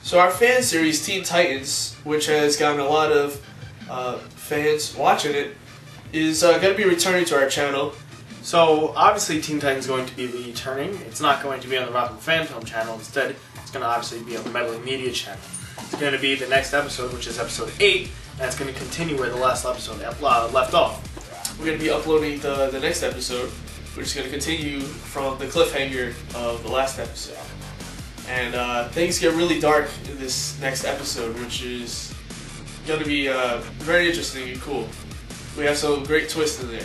So our fan series, Teen Titans, which has gotten a lot of fans watching it, is going to be returning to our channel. So obviously Teen Titans is going to be returning. It's not going to be on the Rock and Fan Film channel. Instead, it's going to obviously be on the Meddling Media channel. It's going to be the next episode, which is episode 8, and it's going to continue where the last episode left off. We're going to be uploading the next episode, which is going to continue from the cliffhanger of the last episode. And things get really dark in this next episode, which is going to be very interesting and cool. We have some great twists in there.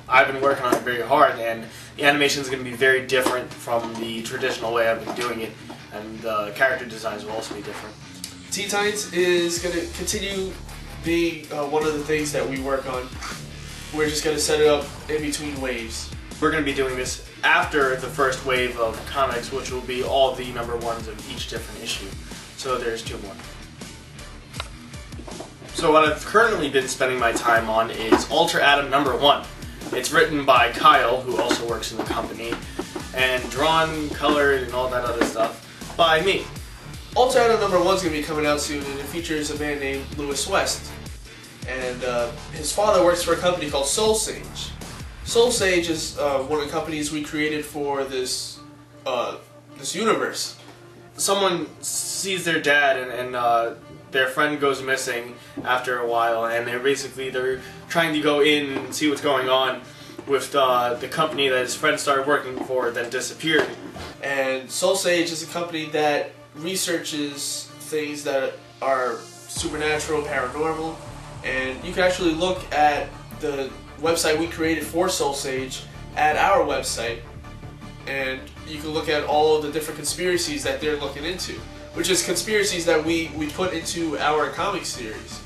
I've been working on it very hard, and the animation is going to be very different from the traditional way I've been doing it, and the character designs will also be different. Teen Titans is going to continue being one of the things that we work on. We're just going to set it up in between waves. We're going to be doing this after the first wave of comics, which will be all the #1s of each different issue. So there's 2 more. So what I've currently been spending my time on is Ultra Atom #1. It's written by Kyle, who also works in the company, and drawn, colored, and all that other stuff by me. Ultra Atom #1 is going to be coming out soon, and it features a man named Lewis West. And his father works for a company called Soul Sage. Soul Sage is one of the companies we created for this universe. Someone sees their dad and their friend goes missing after a while, and they're trying to go in and see what's going on with the company that his friend started working for that disappeared. And Soul Sage is a company that researches things that are supernatural, paranormal, and you can actually look at the website we created for Soul Sage at our website, and you can look at all of the different conspiracies that they're looking into, which is conspiracies that we put into our comic series.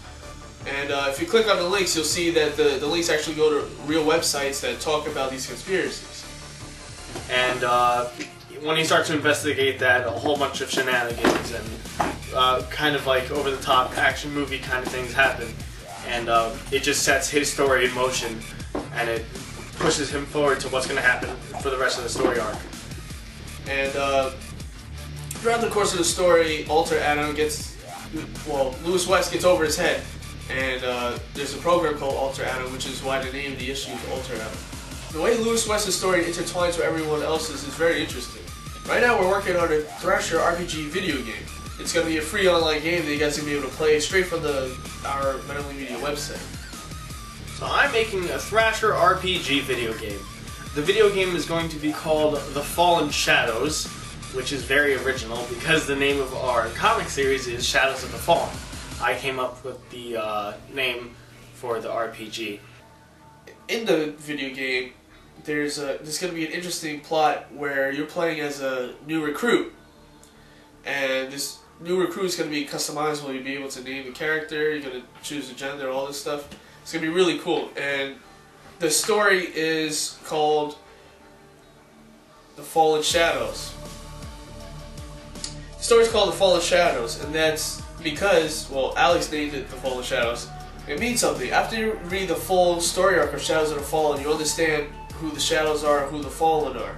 And if you click on the links, you'll see that the links actually go to real websites that talk about these conspiracies. And when you start to investigate that, a whole bunch of shenanigans and kind of like over-the-top action movie kind of things happen. And it just sets his story in motion, and it pushes him forward to what's going to happen for the rest of the story arc. And throughout the course of the story, Ultra Atom Lewis West gets over his head, and there's a program called Ultra Atom, which is why the name of the issue is Ultra Atom. The way Lewis West's story intertwines with everyone else's is very interesting. Right now we're working on a Thrasher RPG video game. It's going to be a free online game that you guys are going to be able to play straight from our Meddling Media website. So I'm making a Thrasher RPG video game. The video game is going to be called The Fallen Shadows, which is very original because the name of our comic series is Shadows of the Fallen. I came up with the name for the RPG. In the video game, there's going to be an interesting plot where you're playing as a new recruit, and this new recruit is going to be customizable. You'll be able to name the character, you're going to choose the gender, all this stuff. It's going to be really cool. And the story is called The Fallen Shadows. The story's called The Fallen Shadows, and that's because, well, Alex named it The Fallen Shadows. It means something. After you read the full story arc of Shadows of the Fallen, you understand who the Shadows are, who the Fallen are.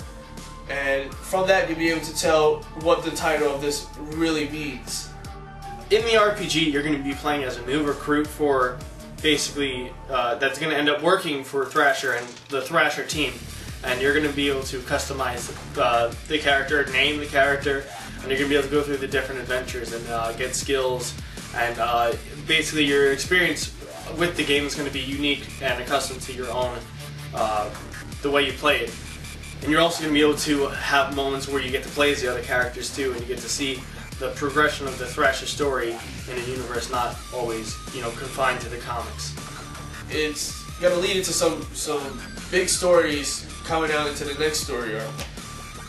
And from that, you'll be able to tell what the title of this really means. In the RPG, you're going to be playing as a new recruit for basically that's going to end up working for Thrasher and the Thrasher team. And you're going to be able to customize the character, name the character, and you're going to be able to go through the different adventures and get skills. And basically, your experience with the game is going to be unique and accustomed to your own, the way you play it. And you're also going to be able to have moments where you get to play as the other characters too, and you get to see the progression of the Thrasher story in a universe not always, confined to the comics. It's going to lead into some big stories coming out into the next story arc.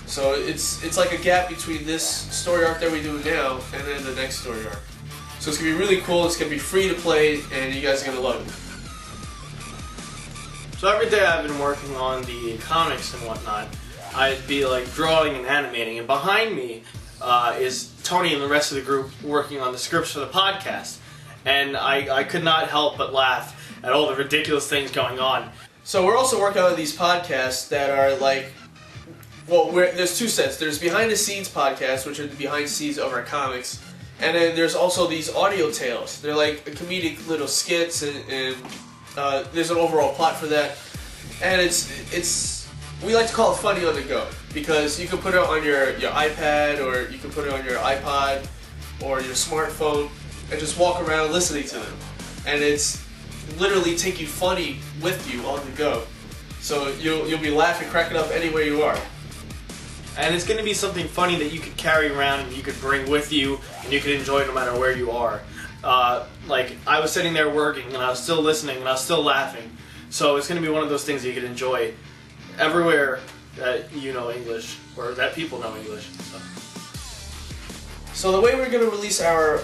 So it's like a gap between this story arc that we do now and then the next story arc. So it's going to be really cool, it's going to be free to play, and you guys are going to love it. So every day I've been working on the comics and whatnot. I'd be like drawing and animating, and behind me is Tony and the rest of the group working on the scripts for the podcast. And I could not help but laugh at all the ridiculous things going on. So we're also working on these podcasts that are like well, there's two sets. There's behind the scenes podcasts, which are the behind the scenes of our comics, and then there's also these audio tales. They're like comedic little skits, and there's an overall plot for that. And it's we like to call it funny on the go, because you can put it on your iPad, or you can put it on your iPod or your smartphone and just walk around listening to them. And it's literally take you funny with you on the go. So you'll be laughing, cracking up anywhere you are. And it's going to be something funny that you could carry around and you could bring with you and you could enjoy no matter where you are. Like, I was sitting there working and I was still listening and I was still laughing. So it's going to be one of those things that you could enjoy everywhere that you know English, or that people know English. So the way we're going to release our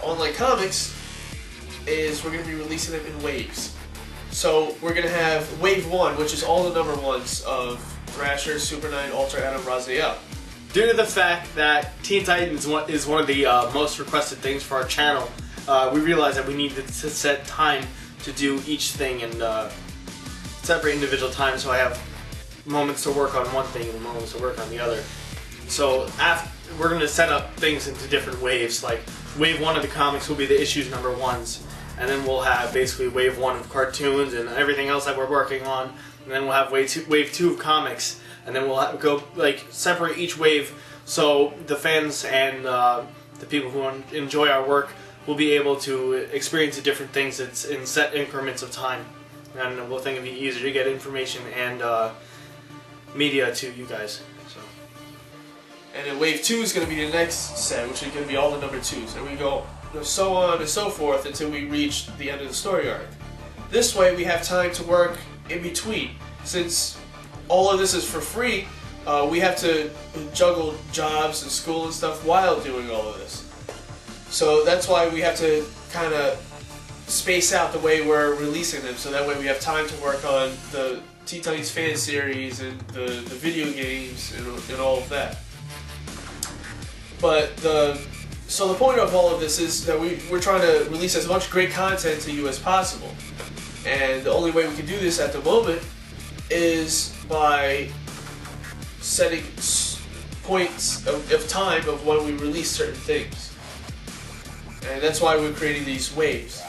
online comics is we're going to be releasing them in waves. So we're going to have Wave 1, which is all the number ones of Thrasher, Super 9, Ultra Adam, Raziel. Due to the fact that Teen Titans is one of the most requested things for our channel, we realized that we needed to set time to do each thing and separate individual time, so I have moments to work on one thing and moments to work on the other. So we're going to set up things into different waves. Like, Wave 1 of the comics will be the issues number 1s, and then we'll have basically Wave 1 of cartoons and everything else that we're working on, and then we'll have Wave 2 of comics, and then we'll go like separate each wave so the fans and the people who enjoy our work will be able to experience the different things in set increments of time, and we'll think it'll be easier to get information and media to you guys. And then Wave 2 is going to be the next set, which is going to be all the number 2s. And we go so on and so forth until we reach the end of the story arc. This way we have time to work in between. Since all of this is for free, we have to juggle jobs and school and stuff while doing all of this. So that's why we have to kind of space out the way we're releasing them, so that way we have time to work on the Teen Titans fan series and the video games and all of that. But so the point of all of this is that we're trying to release as much great content to you as possible. And the only way we can do this at the moment is by setting points of time of when we release certain things. And that's why we're creating these waves.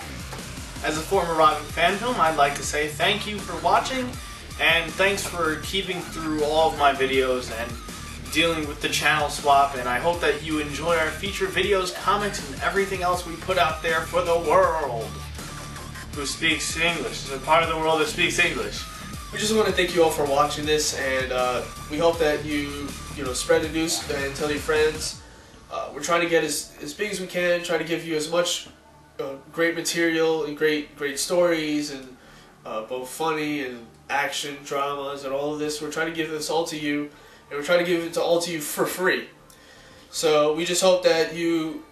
As a former Robin Phantom, I'd like to say thank you for watching, and thanks for keeping through all of my videos and dealing with the channel swap, and I hope that you enjoy our feature videos, comics, and everything else we put out there for the world who speaks English. It's a part of the world that speaks English. We just want to thank you all for watching this, and we hope that you spread the news and tell your friends. We're trying to get as big as we can, try to give you as much great material and great stories, and both funny and action dramas and all of this. We're trying to give this all to you. And we're trying to give it all to you for free. So we just hope that you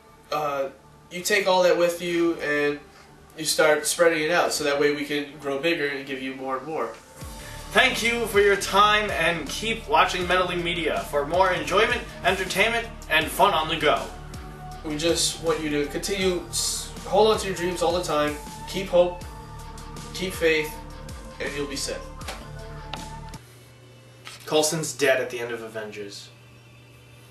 take all that with you and you start spreading it out, so that way we can grow bigger and give you more and more. Thank you for your time, and keep watching Meddling Media for more enjoyment, entertainment, and fun on the go. We just want you to continue, hold on to your dreams all the time, keep hope, keep faith, and you'll be set. Coulson's dead at the end of Avengers.